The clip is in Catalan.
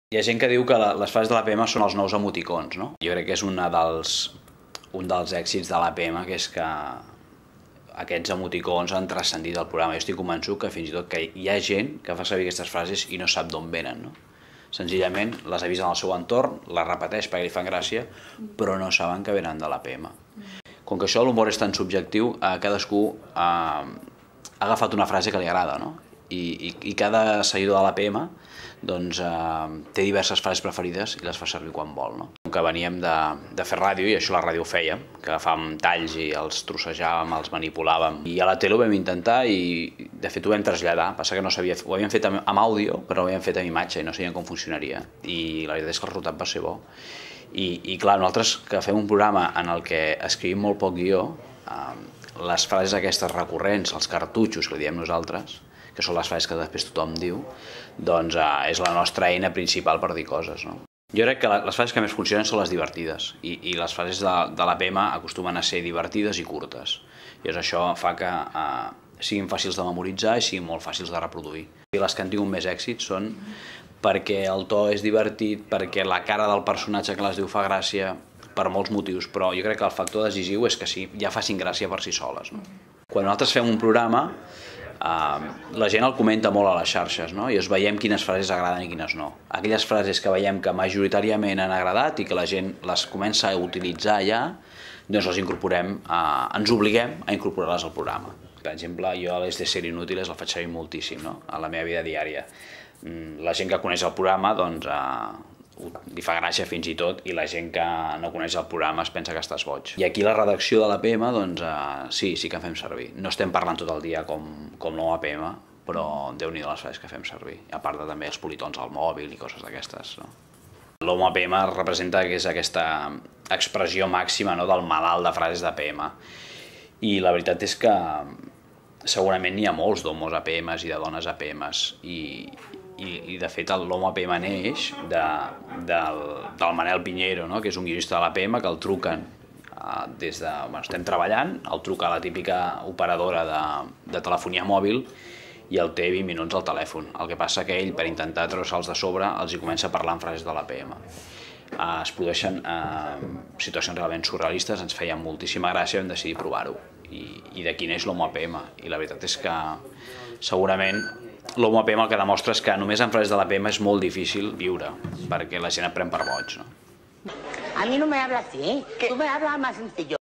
Hi ha gent que diu que les frases de l'APM són els nous emoticons, no? Jo crec que és un dels èxits de l'APM, que és que aquests emoticons han transcendit el programa. Jo estic convençut que fins i tot que hi ha gent que fa servir aquestes frases i no sap d'on venen, no? Senzillament les ha vist en el seu entorn, les repeteix perquè li fan gràcia, però no saben que venen de l'APM. Com que això l'humor és tan subjectiu, cadascú ha agafat una frase que li agrada, no? I cada seguidor de l'APM doncs, té diverses frases preferides i les fa servir quan vol, no? Com que veníem de fer ràdio, i això la ràdio ho fèiem, que agafàvem talls i els trossejàvem, els manipulàvem, i a la tele ho vam intentar i de fet ho vam traslladar, passa que no sabia, ho havíem fet amb àudio, però ho havíem fet amb imatge i no sabíem com funcionaria, i la veritat és que el resultat va ser bo. I clar, nosaltres que fem un programa en el que escrivim molt poc guió, les frases aquestes recurrents, els cartutxos que li diem nosaltres, que són les frases que després tothom diu, doncs és la nostra eina principal per dir coses, no? Jo crec que les frases que més funcionen són les divertides i les frases de l'APM acostumen a ser divertides i curtes. I això fa que siguin fàcils de memoritzar i siguin molt fàcils de reproduir. I les que han tingut més èxit són perquè el to és divertit, perquè la cara del personatge que les diu fa gràcia, per molts motius, però jo crec que el factor decisiu és que ja facin gràcia per si soles, no? Quan nosaltres fem un programa, la gent el comenta molt a les xarxes, no? I veiem quines frases agraden i quines no. Aquelles frases que veiem que majoritàriament han agradat i que la gent les comença a utilitzar ja, doncs les incorporem, ens obliguem a incorporar-les al programa. Per exemple, jo a les de ser inútiles la faig servir moltíssim, no? A la meva vida diària. La gent que coneix el programa doncs, li fa gràcia fins i tot, i la gent que no coneix el programa es pensa que estàs boig. I aquí la redacció de l'APM, doncs sí que en fem servir. No estem parlant tot el dia com l'OMAPM, però Déu-n'hi-do les frases que fem servir, a part de també els politons al mòbil i coses d'aquestes, no? L'OMAPM representa que és aquesta expressió màxima, no, del malalt de frases d'APM. I la veritat és que segurament n'hi ha molts d'homos APMs i de dones APMs, i de fet l'OMAPM neix del Manel Piñero, no? Que és un guionista de l'APM, que el truquen des de... estem treballant, el truca a la típica operadora de telefonia mòbil i el té 20 minuts al telèfon. El que passa que ell, per intentar treure-se'ls de sobre, els hi comença a parlar en frases de l'APM. Es produeixen situacions realment surrealistes, ens feien moltíssima gràcia i vam decidir provar-ho. I d'aquí neix l'OMAPM. I la veritat és que segurament l'OMAPM el que demostra és que només en frases de l'APM és molt difícil viure, perquè la gent et pren per boig, no? A mí no me habla así, tú me hablas más sencillo.